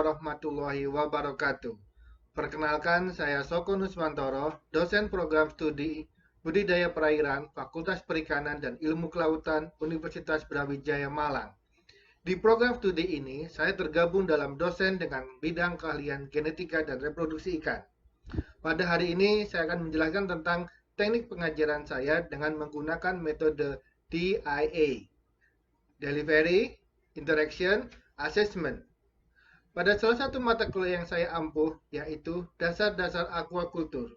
warahmatullahi wabarakatuh. Perkenalkan, saya Soko Nuswantoro, dosen program studi Budidaya Perairan, Fakultas Perikanan dan Ilmu Kelautan, Universitas Brawijaya Malang. Di program studi ini, saya tergabung dalam dosen dengan bidang keahlian genetika dan reproduksi ikan. Pada hari ini, saya akan menjelaskan tentang teknik pengajaran saya dengan menggunakan metode DIA, Delivery, Interaction, Assessment. Pada salah satu mata kuliah yang saya ampuh, yaitu Dasar-Dasar Aquaculture.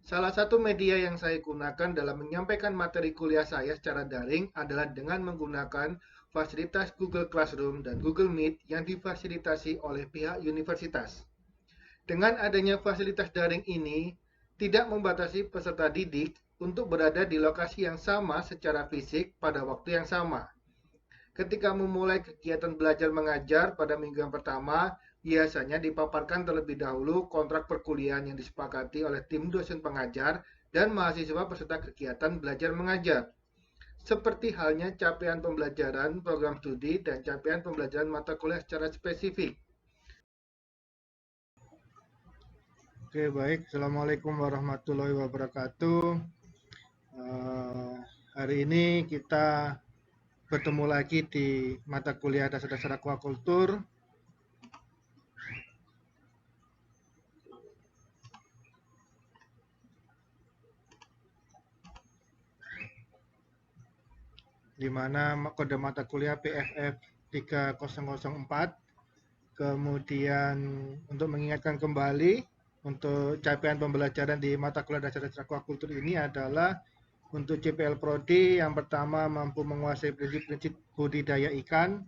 Salah satu media yang saya gunakan dalam menyampaikan materi kuliah saya secara daring adalah dengan menggunakan fasilitas Google Classroom dan Google Meet yang difasilitasi oleh pihak universitas. Dengan adanya fasilitas daring ini, tidak membatasi peserta didik untuk berada di lokasi yang sama secara fisik pada waktu yang sama. Ketika memulai kegiatan belajar mengajar pada minggu yang pertama, biasanya dipaparkan terlebih dahulu kontrak perkuliahan yang disepakati oleh tim dosen pengajar dan mahasiswa peserta kegiatan belajar mengajar. Seperti halnya capaian pembelajaran program studi dan capaian pembelajaran mata kuliah secara spesifik. Oke, baik. Assalamualaikum warahmatullahi wabarakatuh. Hari ini kita bertemu lagi di mata kuliah Dasar-Dasar Aquaculture. Di mana kode mata kuliah PFF 3004. Kemudian untuk mengingatkan kembali untuk capaian pembelajaran di mata kuliah Dasar-Dasar Aquaculture ini adalah untuk CPL Prodi yang pertama mampu menguasai prinsip-prinsip budidaya ikan,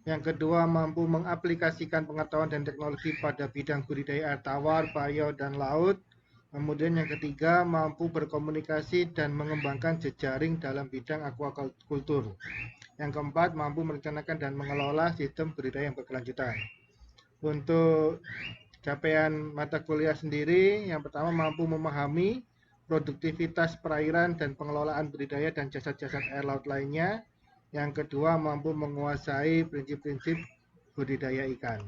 yang kedua mampu mengaplikasikan pengetahuan dan teknologi pada bidang budidaya air tawar, payau, dan laut. Kemudian yang ketiga mampu berkomunikasi dan mengembangkan jejaring dalam bidang aquaculture. Yang keempat mampu merencanakan dan mengelola sistem budidaya yang berkelanjutan. Untuk capaian mata kuliah sendiri, yang pertama mampu memahami produktivitas perairan dan pengelolaan budidaya dan jasad-jasad air laut lainnya. Yang kedua, mampu menguasai prinsip-prinsip budidaya ikan.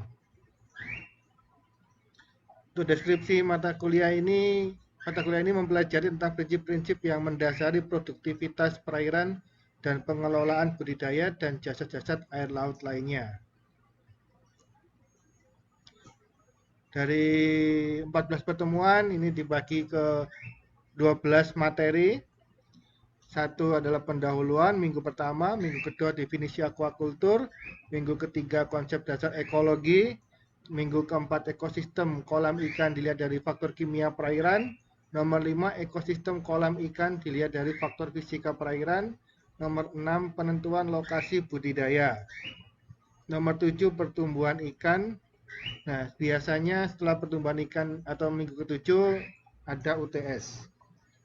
Untuk deskripsi mata kuliah ini mempelajari tentang prinsip-prinsip yang mendasari produktivitas perairan dan pengelolaan budidaya dan jasad-jasad air laut lainnya. Dari 14 pertemuan ini dibagi ke 12 materi. Satu adalah pendahuluan, minggu pertama, minggu kedua definisi aquaculture, minggu ketiga konsep dasar ekologi, minggu keempat ekosistem kolam ikan dilihat dari faktor kimia perairan, nomor 5 ekosistem kolam ikan dilihat dari faktor fisika perairan, nomor 6 penentuan lokasi budidaya, nomor 7 pertumbuhan ikan. Nah, biasanya setelah pertumbuhan ikan atau minggu ke-7 ada UTS.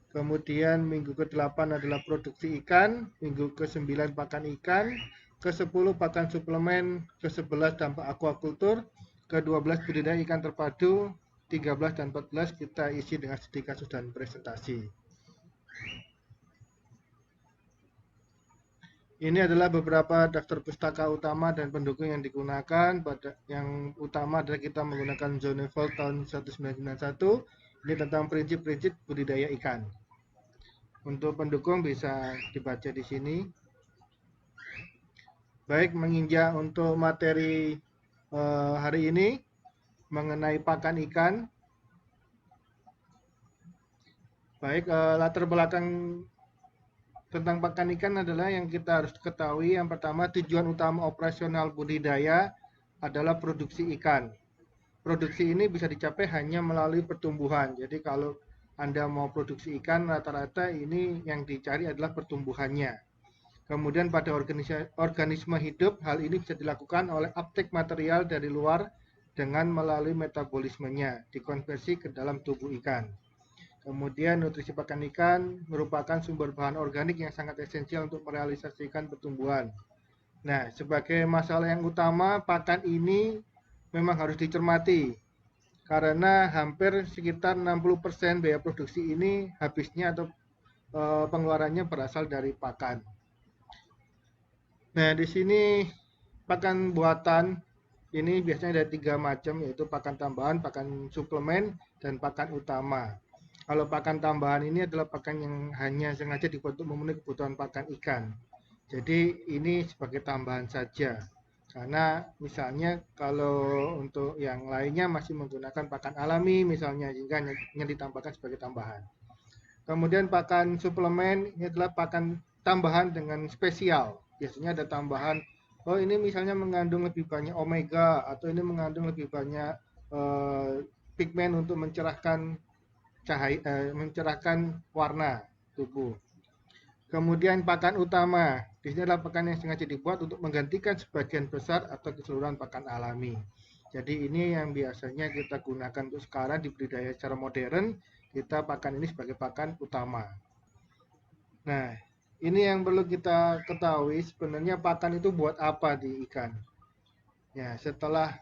Kemudian minggu ke-8 adalah produksi ikan, minggu ke-9 pakan ikan, ke-10 pakan suplemen, ke-11 dampak aquaculture, ke-12 budidaya ikan terpadu, 13 dan 14 kita isi dengan studi kasus dan presentasi. Ini adalah beberapa daftar pustaka utama dan pendukung yang digunakan. Yang utama adalah kita menggunakan Zonneval tahun 1991. Ini tentang prinsip-prinsip budidaya ikan. Untuk pendukung bisa dibaca di sini. Baik, menginjak untuk materi hari ini mengenai pakan ikan. Baik, latar belakang tentang pakan ikan adalah yang kita harus ketahui. Yang pertama, tujuan utama operasional budidaya adalah produksi ikan. Produksi ini bisa dicapai hanya melalui pertumbuhan. Jadi kalau Anda mau produksi ikan, rata-rata ini yang dicari adalah pertumbuhannya. Kemudian pada organisme hidup, hal ini bisa dilakukan oleh uptake material dari luar dengan melalui metabolismenya, dikonversi ke dalam tubuh ikan. Kemudian nutrisi pakan ikan merupakan sumber bahan organik yang sangat esensial untuk merealisasikan pertumbuhan. Nah, sebagai masalah yang utama, pakan ini memang harus dicermati karena hampir sekitar 60% biaya produksi ini habisnya atau pengeluarannya berasal dari pakan. Nah, di sini pakan buatan ini biasanya ada 3 macam, yaitu pakan tambahan, pakan suplemen, dan pakan utama. Kalau pakan tambahan ini adalah pakan yang hanya sengaja dibuat untuk memenuhi kebutuhan pakan ikan. Jadi ini sebagai tambahan saja. Karena misalnya kalau untuk yang lainnya masih menggunakan pakan alami misalnya, sehingga hanya ditambahkan sebagai tambahan. Kemudian pakan suplemen ini adalah pakan tambahan dengan spesial. Biasanya ada tambahan, oh ini misalnya mengandung lebih banyak omega, atau ini mengandung lebih banyak pigmen untuk mencerahkan cahaya, mencerahkan warna tubuh. Kemudian pakan utama, di sini adalah pakan yang sengaja dibuat untuk menggantikan sebagian besar atau keseluruhan pakan alami. Jadi ini yang biasanya kita gunakan untuk sekarang di budidaya secara modern, kita pakan ini sebagai pakan utama. Nah, ini yang perlu kita ketahui, sebenarnya pakan itu buat apa di ikan. Ya, setelah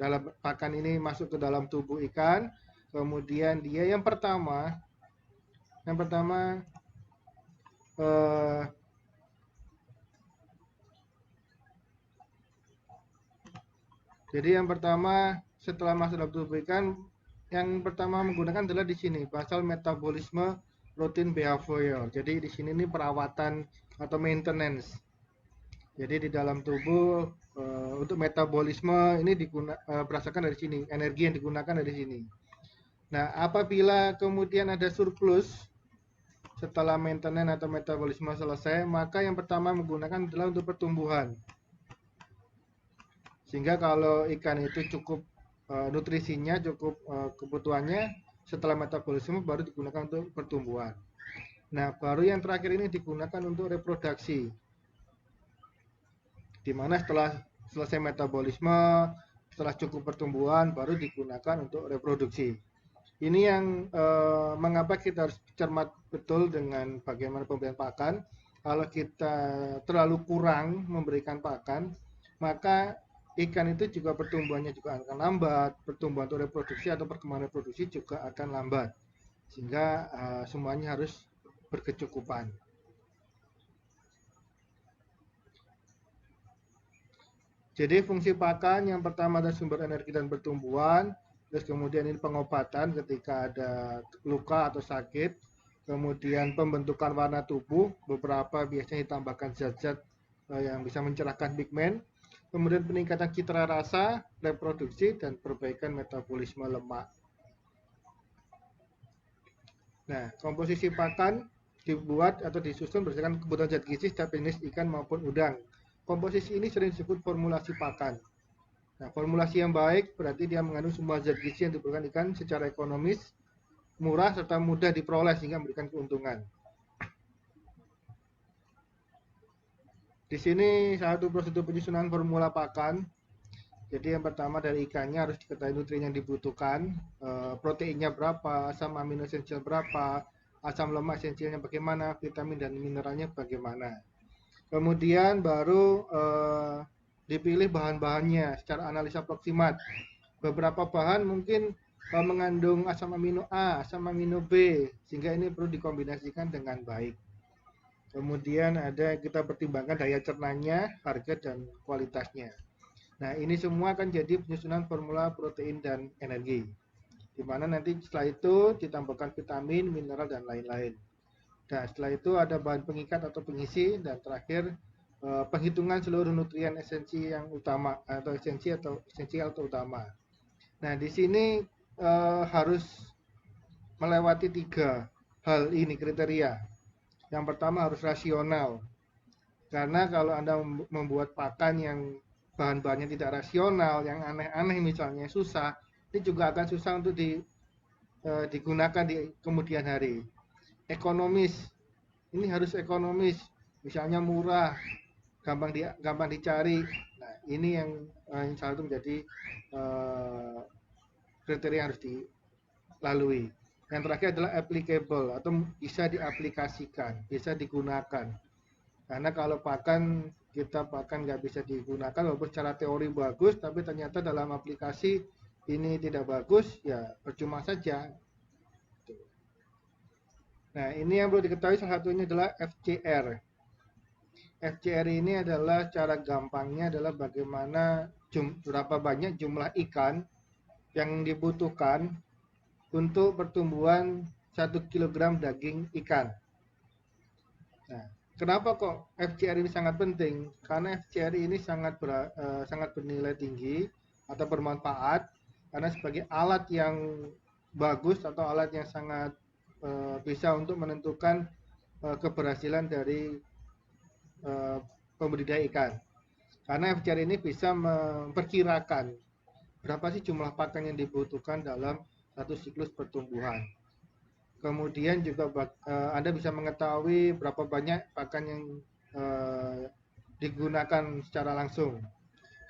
dalam pakan ini masuk ke dalam tubuh ikan, kemudian dia yang pertama eh, jadi yang pertama setelah masuk dalam tubuh ikan, yang pertama menggunakan adalah di sini pasal metabolisme protein behavior. Jadi di sini ini perawatan atau maintenance. Jadi di dalam tubuh untuk metabolisme ini berdasarkan dari sini, energi yang digunakan dari sini. Nah, apabila kemudian ada surplus setelah maintenance atau metabolisme selesai, maka yang pertama menggunakan adalah untuk pertumbuhan. Sehingga kalau ikan itu cukup nutrisinya, cukup kebutuhannya, setelah metabolisme baru digunakan untuk pertumbuhan. Nah, baru yang terakhir ini digunakan untuk reproduksi. Di mana setelah selesai metabolisme, setelah cukup pertumbuhan, baru digunakan untuk reproduksi. Ini yang mengapa kita harus cermat betul dengan bagaimana pemberian pakan. Kalau kita terlalu kurang memberikan pakan, maka ikan itu juga pertumbuhannya juga akan lambat, pertumbuhan untuk reproduksi atau perkembangan reproduksi juga akan lambat. Sehingga semuanya harus berkecukupan. Jadi fungsi pakan yang pertama adalah sumber energi dan pertumbuhan, terus kemudian ini pengobatan ketika ada luka atau sakit, kemudian pembentukan warna tubuh, beberapa biasanya ditambahkan zat-zat yang bisa mencerahkan pigmen, kemudian peningkatan citra rasa, reproduksi, dan perbaikan metabolisme lemak. Nah, komposisi pakan dibuat atau disusun berdasarkan kebutuhan zat gizi setiap jenis ikan maupun udang. Komposisi ini sering disebut formulasi pakan. Nah, formulasi yang baik berarti dia mengandung semua zat gizi yang diperlukan ikan secara ekonomis, murah, serta mudah diperoleh sehingga memberikan keuntungan. Di sini satu prosedur penyusunan formula pakan. Jadi yang pertama dari ikannya harus diketahui nutrien yang dibutuhkan, proteinnya berapa, asam amino esensial berapa, asam lemak esensialnya bagaimana, vitamin dan mineralnya bagaimana. Kemudian baru dipilih bahan-bahannya secara analisa proksimat. Beberapa bahan mungkin mengandung asam amino A, asam amino B, sehingga ini perlu dikombinasikan dengan baik. Kemudian ada kita pertimbangkan daya cernanya, harga dan kualitasnya. Nah, ini semua akan jadi penyusunan formula protein dan energi. Di mana nanti setelah itu ditambahkan vitamin, mineral dan lain-lain. Nah, setelah itu ada bahan pengikat atau pengisi, dan terakhir penghitungan seluruh nutrien esensi yang utama atau esensial atau utama. Nah, di sini harus melewati 3 hal ini kriteria. Yang pertama harus rasional. Karena kalau Anda membuat pakan yang bahan-bahannya tidak rasional, yang aneh-aneh misalnya susah, ini juga akan susah untuk digunakan di kemudian hari. Ekonomis, ini harus ekonomis, misalnya murah, gampang dicari. Nah, ini yang salah satu menjadi kriteria yang harus dilalui. Yang terakhir adalah applicable atau bisa diaplikasikan, bisa digunakan. Karena kalau kita pakan nggak bisa digunakan, walaupun secara teori bagus, tapi ternyata dalam aplikasi ini tidak bagus, ya percuma saja. Nah, ini yang perlu diketahui salah satunya adalah FCR. FCR ini adalah cara gampangnya adalah bagaimana berapa banyak jumlah ikan yang dibutuhkan untuk pertumbuhan 1 kilogram daging ikan. Nah, kenapa kok FCR ini sangat penting? Karena FCR ini sangat bernilai tinggi atau bermanfaat karena sebagai alat yang bagus atau alat yang sangat bisa untuk menentukan keberhasilan dari pembudidaya ikan. Karena FCR ini bisa memperkirakan berapa sih jumlah pakan yang dibutuhkan dalam satu siklus pertumbuhan. Kemudian juga Anda bisa mengetahui berapa banyak pakan yang digunakan secara langsung.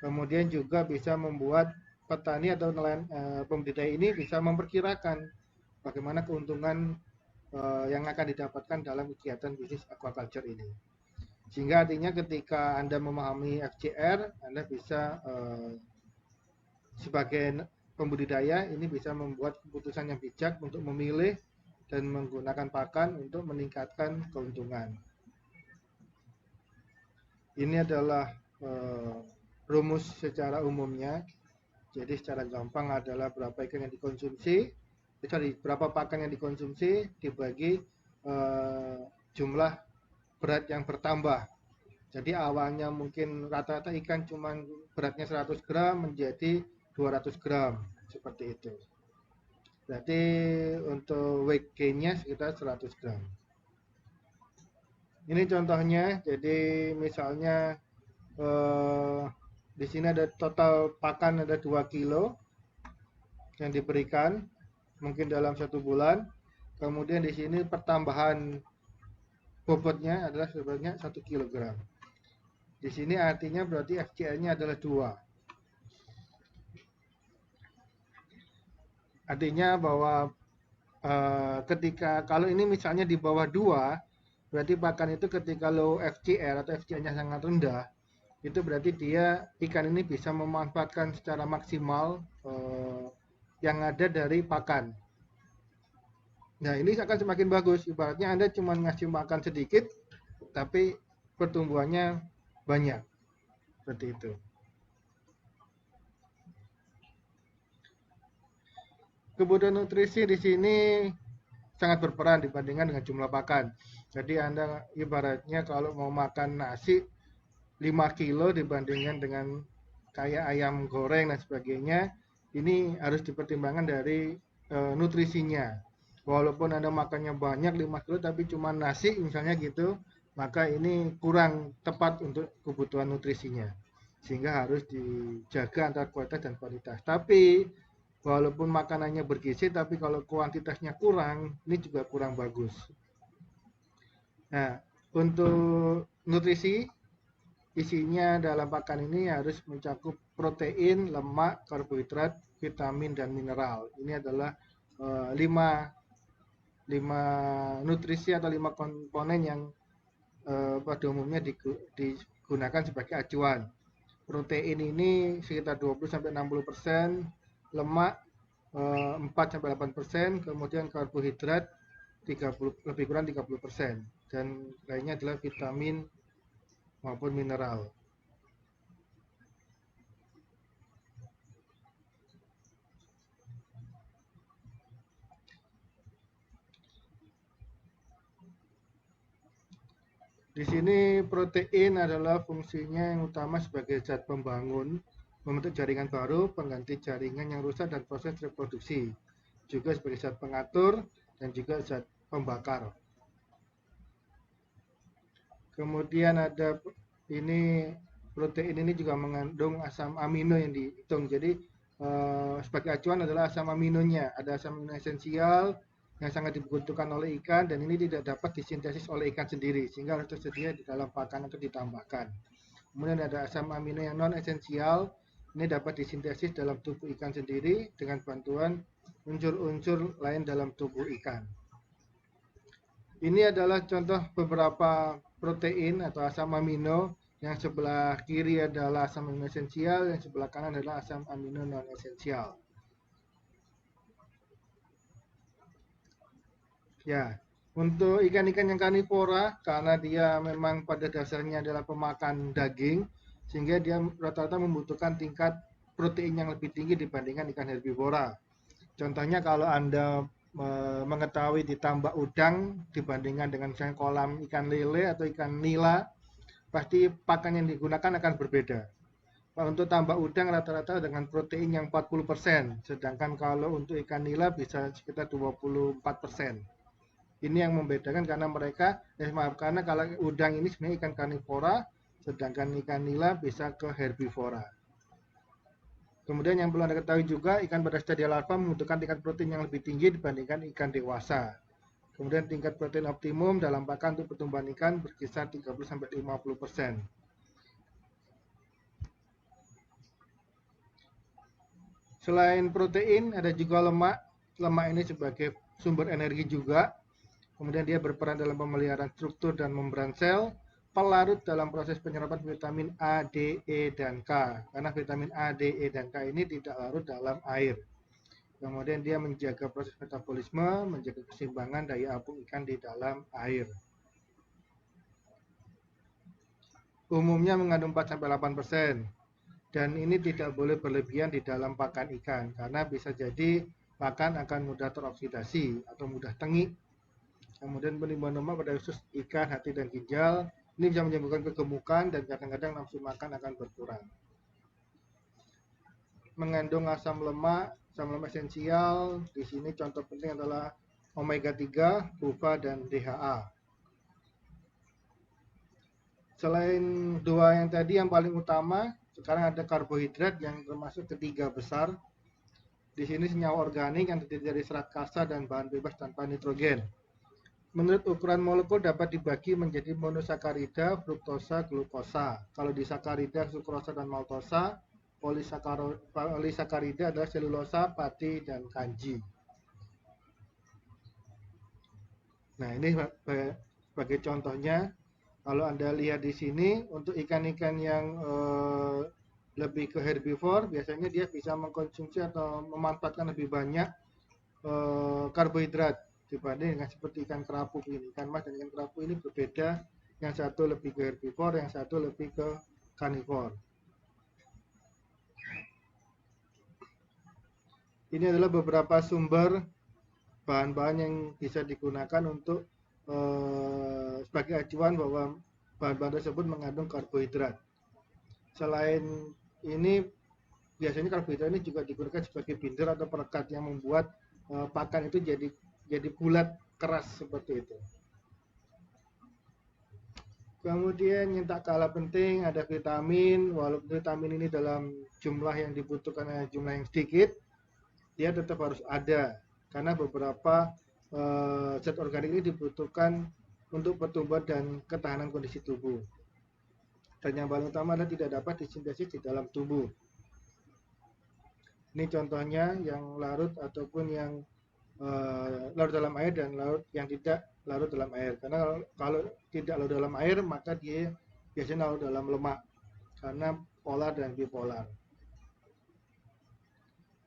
Kemudian juga bisa membuat petani atau nelayan pembudidaya ini bisa memperkirakan bagaimana keuntungan yang akan didapatkan dalam kegiatan bisnis aquaculture ini. Sehingga artinya ketika Anda memahami FCR, Anda bisa sebagai pembudidaya ini bisa membuat keputusan yang bijak untuk memilih dan menggunakan pakan untuk meningkatkan keuntungan. Ini adalah rumus secara umumnya. Jadi secara gampang adalah berapa ikan yang dikonsumsi, berapa pakan yang dikonsumsi dibagi jumlah berat yang bertambah. Jadi awalnya mungkin rata-rata ikan cuma beratnya 100 gram menjadi 200 gram, seperti itu. Berarti untuk weight gain-nya sekitar 100 gram. Ini contohnya, jadi misalnya di sini ada total pakan ada 2 kilo yang diberikan mungkin dalam 1 bulan. Kemudian di sini pertambahan bobotnya adalah sebanyak 1 kilogram. Di sini artinya berarti FCR-nya adalah 2. Artinya bahwa ketika kalau ini misalnya di bawah 2, berarti pakan itu ketika low FCR atau FCR-nya sangat rendah, itu berarti dia ikan ini bisa memanfaatkan secara maksimal yang ada dari pakan. Nah, ini akan semakin bagus. Ibaratnya Anda cuma ngasih makan sedikit, tapi pertumbuhannya banyak. Seperti itu. Kebutuhan nutrisi di sini sangat berperan dibandingkan dengan jumlah pakan. Jadi Anda ibaratnya kalau mau makan nasi 5 kilo dibandingkan dengan kayak ayam goreng dan sebagainya, ini harus dipertimbangkan dari nutrisinya. Walaupun Anda makannya banyak 5 kilo tapi cuma nasi misalnya gitu, maka ini kurang tepat untuk kebutuhan nutrisinya. Sehingga harus dijaga antara kualitas dan kualitas. Tapi walaupun makanannya bergizi tapi kalau kuantitasnya kurang, ini juga kurang bagus. Nah, untuk nutrisi isinya dalam pakan ini harus mencakup protein, lemak, karbohidrat, vitamin dan mineral. Ini adalah 5 nutrisi atau 5 komponen yang pada umumnya digunakan sebagai acuan. Protein ini sekitar 20-60%, lemak 4-8%, kemudian karbohidrat 30, lebih kurang 30%, dan lainnya adalah vitamin maupun mineral. Di sini protein adalah fungsinya yang utama sebagai zat pembangun, membentuk jaringan baru, pengganti jaringan yang rusak dan proses reproduksi. Juga sebagai zat pengatur dan juga zat pembakar. Kemudian ada ini protein ini juga mengandung asam amino yang dihitung. Jadi sebagai acuan adalah asam aminonya. Ada asam amino esensial yang sangat dibutuhkan oleh ikan dan ini tidak dapat disintesis oleh ikan sendiri sehingga harus tersedia di dalam pakan atau ditambahkan. Kemudian ada asam amino yang non esensial, ini dapat disintesis dalam tubuh ikan sendiri dengan bantuan unsur-unsur lain dalam tubuh ikan. Ini adalah contoh beberapa protein atau asam amino. Yang sebelah kiri adalah asam amino esensial, yang sebelah kanan adalah asam amino non esensial. Ya, Untuk ikan-ikan yang karnivora, karena dia memang pada dasarnya adalah pemakan daging, sehingga dia rata-rata membutuhkan tingkat protein yang lebih tinggi dibandingkan ikan herbivora. Contohnya kalau Anda mengetahui ditambah udang dibandingkan dengan misalnya kolam ikan lele atau ikan nila, pasti pakan yang digunakan akan berbeda. Untuk tambah udang rata-rata dengan protein yang 40%, sedangkan kalau untuk ikan nila bisa sekitar 24%. Ini yang membedakan karena mereka, maaf, karena kalau udang ini sebenarnya ikan karnivora, sedangkan ikan nila bisa ke herbivora. Kemudian yang perlu Anda ketahui juga, ikan pada stadium larva membutuhkan tingkat protein yang lebih tinggi dibandingkan ikan dewasa. Kemudian tingkat protein optimum dalam pakan untuk pertumbuhan ikan berkisar 30-50%. Selain protein, ada juga lemak. Lemak ini sebagai sumber energi juga. Kemudian dia berperan dalam pemeliharaan struktur dan membran sel, pelarut dalam proses penyerapan vitamin A, D, E, dan K. Karena vitamin A, D, E, dan K ini tidak larut dalam air. Kemudian dia menjaga proses metabolisme, menjaga keseimbangan daya apung ikan di dalam air. Umumnya mengandung 4-8%. Dan ini tidak boleh berlebihan di dalam pakan ikan, karena bisa jadi pakan akan mudah teroksidasi atau mudah tengik. Kemudian penimbunan lemak pada khusus ikan, hati, dan ginjal. Ini bisa menyebabkan kegemukan dan kadang-kadang nafsu makan akan berkurang. Mengandung asam lemak esensial. Di sini contoh penting adalah omega 3, BUFA, dan DHA. Selain dua yang tadi yang paling utama, sekarang ada karbohidrat yang termasuk ketiga besar. Di sini senyawa organik yang terdiri dari serat kasa dan bahan bebas tanpa nitrogen. Menurut ukuran molekul dapat dibagi menjadi monosakarida, fruktosa, glukosa. Kalau di sakarida, sukrosa, dan maltosa, polisakarida adalah selulosa, pati, dan kanji. Nah, ini sebagai contohnya, kalau Anda lihat di sini, untuk ikan-ikan yang lebih ke herbivore, biasanya dia bisa mengkonsumsi atau memanfaatkan lebih banyak karbohidrat dibanding dengan seperti ikan kerapu ini. Ikan mas dan ikan kerapu ini berbeda, yang satu lebih ke herbivore, yang satu lebih ke carnivore. Ini adalah beberapa sumber bahan-bahan yang bisa digunakan untuk sebagai acuan bahwa bahan-bahan tersebut mengandung karbohidrat. Selain ini, biasanya karbohidrat ini juga digunakan sebagai binder atau perekat yang membuat pakan itu jadi bulat keras seperti itu. Kemudian yang tak kalah penting ada vitamin. Walaupun vitamin ini dalam jumlah yang dibutuhkan jumlah yang sedikit, dia tetap harus ada karena beberapa zat organik ini dibutuhkan untuk pertumbuhan dan ketahanan kondisi tubuh. Dan yang paling utama adalah tidak dapat disintesis di dalam tubuh. Ini contohnya yang larut ataupun yang larut dalam air dan larut yang tidak larut dalam air. Karena kalau tidak larut dalam air maka dia biasanya larut dalam lemak karena polar dan bipolar.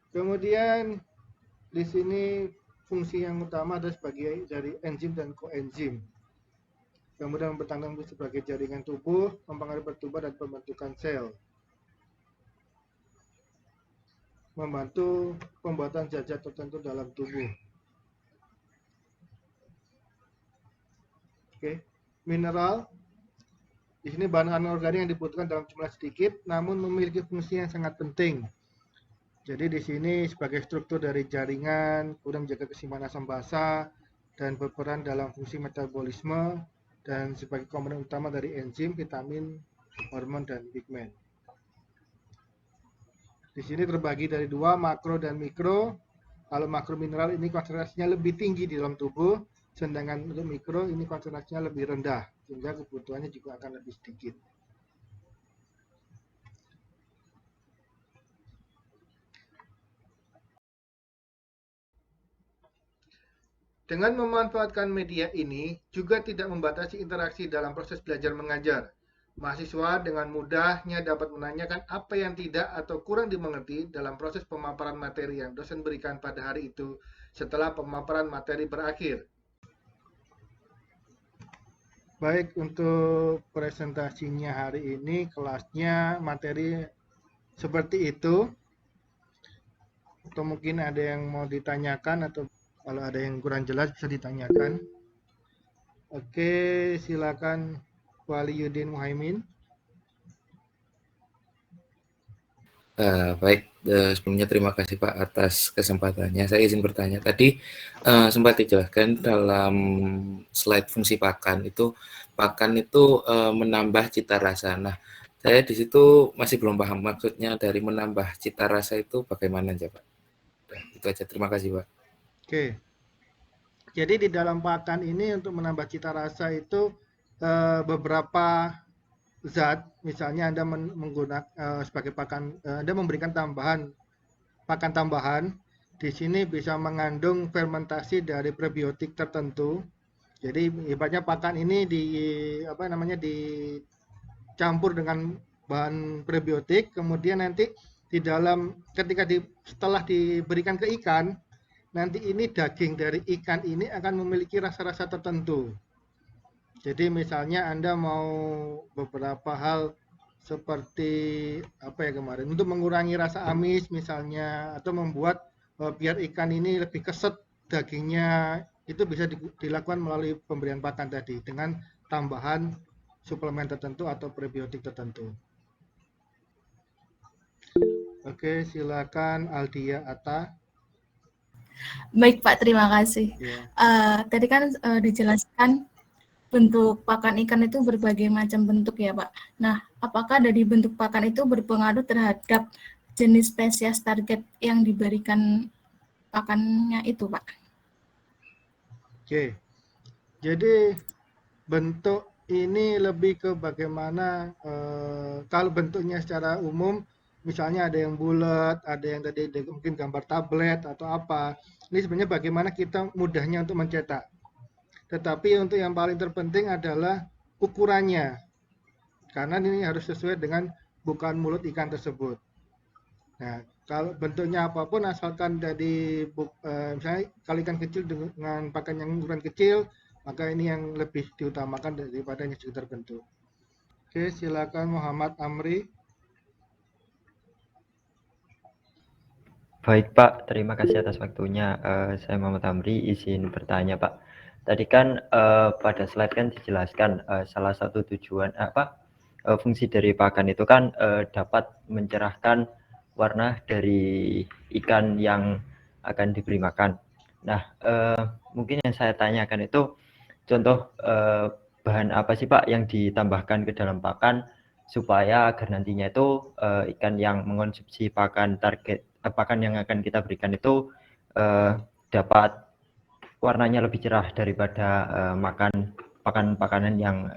Kemudian di sini fungsi yang utama adalah sebagai dari enzim dan koenzim. Kemudian bertanggung jawab sebagai jaringan tubuh, mempengaruhi pertumbuhan dan pembentukan sel. Membantu pembuatan zat-zat tertentu dalam tubuh. Oke, mineral. Di sini bahan anorganik yang dibutuhkan dalam jumlah sedikit, namun memiliki fungsi yang sangat penting. Jadi di sini sebagai struktur dari jaringan, kemudian menjaga keseimbangan asam basa, dan berperan dalam fungsi metabolisme, dan sebagai komponen utama dari enzim, vitamin, hormon, dan pigmen. Di sini terbagi dari dua, makro dan mikro. Kalau makro mineral ini konsentrasinya lebih tinggi di dalam tubuh, sedangkan untuk mikro ini konsentrasinya lebih rendah, sehingga kebutuhannya juga akan lebih sedikit. Dengan memanfaatkan media ini, juga tidak membatasi interaksi dalam proses belajar mengajar. Mahasiswa dengan mudahnya dapat menanyakan apa yang tidak atau kurang dimengerti dalam proses pemaparan materi yang dosen berikan pada hari itu setelah pemaparan materi berakhir. Baik, untuk presentasinya hari ini kelasnya materi seperti itu. Atau mungkin ada yang mau ditanyakan atau kalau ada yang kurang jelas bisa ditanyakan. Oke, silakan Waliyuddin Muhaimin. Baik, sebelumnya terima kasih Pak atas kesempatannya. Saya izin bertanya. Tadi sempat dijelaskan dalam slide fungsi pakan itu menambah cita rasa. Nah, saya di situ masih belum paham maksudnya dari menambah cita rasa itu bagaimana aja Pak. Itu aja. Terima kasih Pak. Oke, jadi di dalam pakan ini untuk menambah cita rasa itu beberapa zat, misalnya Anda menggunakan sebagai pakan, Anda memberikan pakan tambahan. Di sini bisa mengandung fermentasi dari prebiotik tertentu. Jadi ibaratnya pakan ini dicampur dengan bahan prebiotik, kemudian nanti di dalam setelah diberikan ke ikan, nanti ini daging dari ikan ini akan memiliki rasa-rasa tertentu. Jadi misalnya Anda mau beberapa hal seperti apa ya kemarin untuk mengurangi rasa amis misalnya atau membuat biar ikan ini lebih keset dagingnya, itu bisa dilakukan melalui pemberian pakan tadi dengan tambahan suplemen tertentu atau prebiotik tertentu. Oke, silakan Aldia Atta. Baik Pak, terima kasih. Ya. Tadi kan dijelaskan bentuk pakan ikan itu berbagai macam bentuk ya Pak. Nah, apakah dari bentuk pakan itu berpengaruh terhadap jenis spesies target yang diberikan pakannya itu Pak? Oke, jadi bentuk ini lebih ke bagaimana kalau bentuknya secara umum, misalnya ada yang bulat, ada yang tadi mungkin gambar tablet atau apa. Ini sebenarnya bagaimana kita mudahnya untuk mencetak. Tetapi untuk yang paling terpenting adalah ukurannya, karena ini harus sesuai dengan bukaan mulut ikan tersebut. Nah, kalau bentuknya apapun asalkan misalnya kalau ikan kecil dengan pakan yang ukuran kecil, maka ini yang lebih diutamakan daripada yang sekitar bentuk. Oke, silakan Muhammad Amri. Baik Pak, terima kasih atas waktunya. Saya Muhammad Amri, izin bertanya Pak. Tadi kan pada slide kan dijelaskan salah satu tujuan fungsi dari pakan itu kan dapat mencerahkan warna dari ikan yang akan diberi makan. Nah, mungkin yang saya tanyakan itu contoh bahan apa sih Pak yang ditambahkan ke dalam pakan supaya agar nantinya itu ikan yang mengonsumsi pakan yang akan kita berikan itu dapat warnanya lebih cerah daripada makan pakan-pakanan yang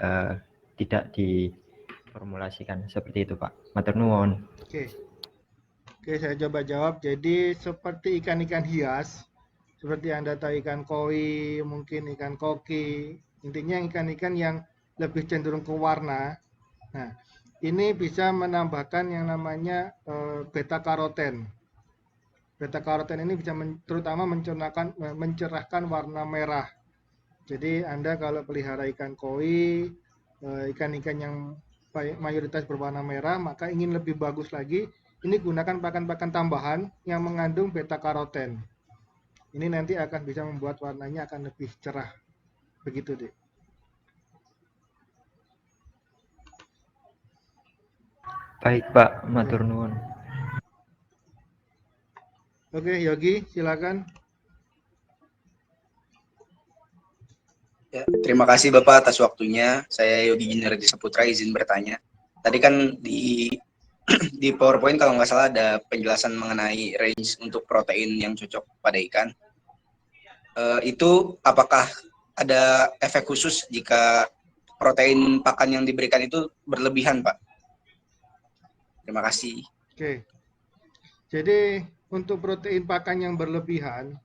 tidak diformulasikan seperti itu Pak. Matur nuwun. Oke, saya coba jawab. Jadi seperti ikan-ikan hias, seperti Anda tahu ikan koi, mungkin ikan koki, intinya ikan-ikan yang lebih cenderung ke warna. Nah, ini bisa menambahkan yang namanya beta karoten. Beta karoten ini bisa terutama mencerahkan warna merah. Jadi Anda kalau pelihara ikan koi, ikan-ikan yang mayoritas berwarna merah, maka ingin lebih bagus lagi, ini gunakan pakan-pakan tambahan yang mengandung beta karoten. Ini nanti akan bisa membuat warnanya akan lebih cerah. Begitu, Dik. Baik Pak, matur nuwun. Oke, Yogi, silakan. Ya, terima kasih Bapak atas waktunya. Saya Yogi Jinerdi Saputra, izin bertanya. Tadi kan di PowerPoint kalau nggak salah ada penjelasan mengenai range untuk protein yang cocok pada ikan. Itu apakah ada efek khusus jika protein pakan yang diberikan itu berlebihan, Pak? Terima kasih. Oke. Jadi untuk protein pakan yang berlebihan,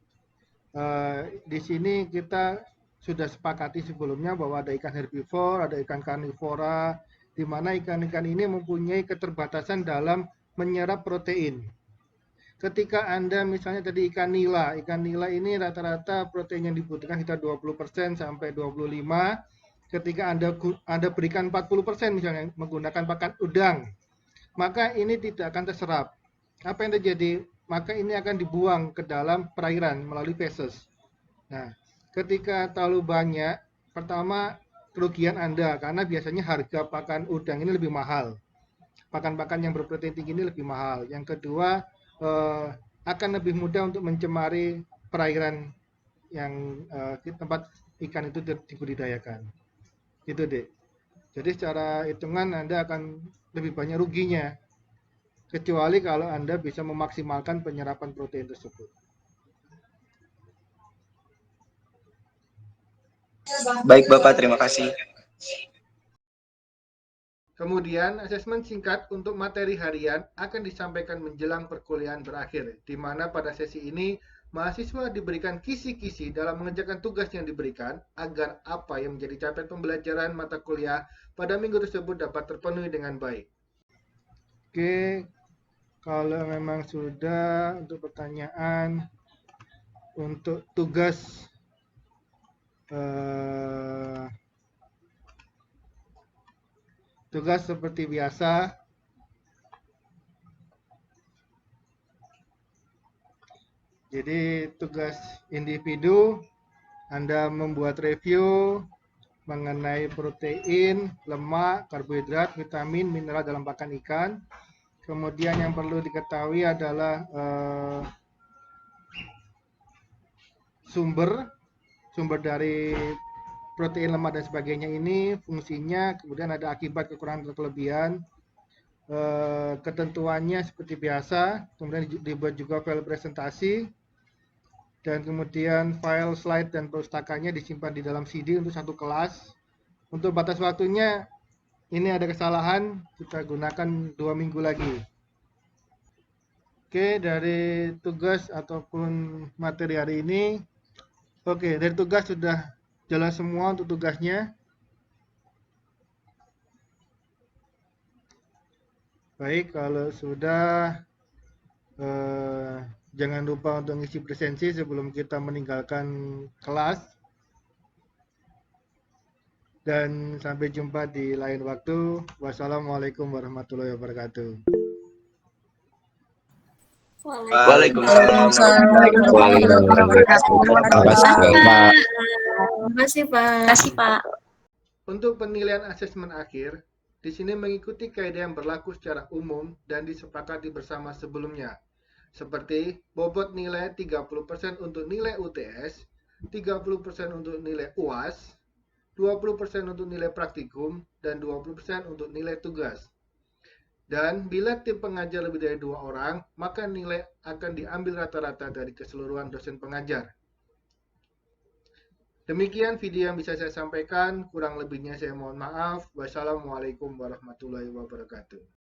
di sini kita sudah sepakati sebelumnya bahwa ada ikan herbivora, ada ikan karnivora, di mana ikan-ikan ini mempunyai keterbatasan dalam menyerap protein. Ketika Anda misalnya tadi ikan nila ini rata-rata protein yang dibutuhkan sekitar 20% sampai 25%. ketika Anda berikan 40% misalnya menggunakan pakan udang, maka ini tidak akan terserap. Apa yang terjadi? Maka ini akan dibuang ke dalam perairan melalui feses. Nah, ketika terlalu banyak, pertama kerugian Anda karena biasanya harga pakan udang ini lebih mahal. Pakan-pakan yang berprotein tinggi ini lebih mahal. Yang kedua, akan lebih mudah untuk mencemari perairan yang tempat ikan itu dibudidayakan. Gitu, Dek. Jadi secara hitungan Anda akan lebih banyak ruginya. Kecuali kalau Anda bisa memaksimalkan penyerapan protein tersebut. Baik Bapak, terima kasih. Kemudian, asesmen singkat untuk materi harian akan disampaikan menjelang perkuliahan berakhir, di mana pada sesi ini mahasiswa diberikan kisi-kisi dalam mengerjakan tugas yang diberikan agar apa yang menjadi capaian pembelajaran mata kuliah pada minggu tersebut dapat terpenuhi dengan baik. Oke, kalau memang sudah untuk pertanyaan, untuk tugas tugas seperti biasa. Jadi tugas individu, Anda membuat review mengenai protein, lemak, karbohidrat, vitamin, mineral dalam pakan ikan. Kemudian yang perlu diketahui adalah sumber dari protein, lemak dan sebagainya ini, fungsinya, kemudian ada akibat, kekurangan atau kelebihan. Ketentuannya seperti biasa, kemudian dibuat juga file presentasi, dan kemudian file slide dan perpustakanya disimpan di dalam CD untuk satu kelas. Untuk batas waktunya, ini ada kesalahan, kita gunakan 2 minggu lagi. Oke, dari tugas ataupun materi hari ini, oke, dari tugas sudah jelas semua untuk tugasnya. Baik, kalau sudah, jangan lupa untuk ngisi presensi sebelum kita meninggalkan kelas. Dan sampai jumpa di lain waktu. Wassalamualaikum warahmatullahi wabarakatuh. Waalaikumsalam warahmatullahi wabarakatuh. Terima kasih, Pak. Untuk penilaian asesmen akhir, di sini mengikuti kaidah yang berlaku secara umum dan disepakati bersama sebelumnya, seperti bobot nilai 30% untuk nilai UTS, 30% untuk nilai UAS, 20% untuk nilai praktikum, dan 20% untuk nilai tugas. Dan bila tim pengajar lebih dari 2 orang, maka nilai akan diambil rata-rata dari keseluruhan dosen pengajar. Demikian video yang bisa saya sampaikan, kurang lebihnya saya mohon maaf. Wassalamualaikum warahmatullahi wabarakatuh.